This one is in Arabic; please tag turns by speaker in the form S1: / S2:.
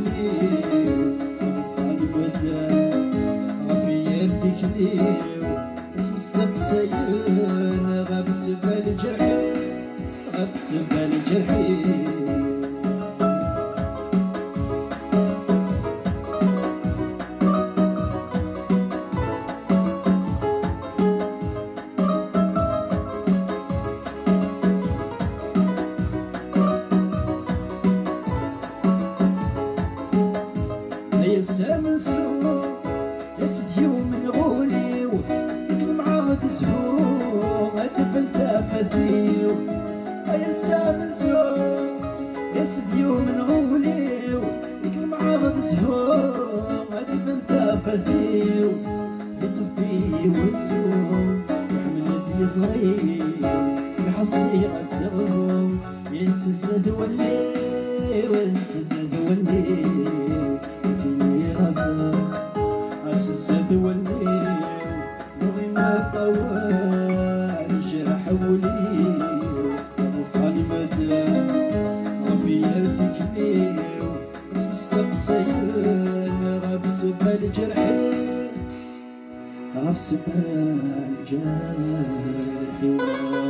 S1: حولي صاني ودان غفي يردك ليو اسم السقسيان غاب سبال جرحي غاب سبال جرحي يسام نسلو يسد يوم نغوليو يكون معاغد زهور هدفن تافثيو يسام نسلو يسد يوم نغوليو يكون معاغد زهور هدفن تافثيو يطفي والزور يحمل يدي صغير يحصي غتغلو ينسزد والليل وينسزد والليل الزاد والليل نغي ما طوال جرح وليل صاني مدام غفي يردك ليو تمستقصين غاف سبال جرحي غاف سبال جرحي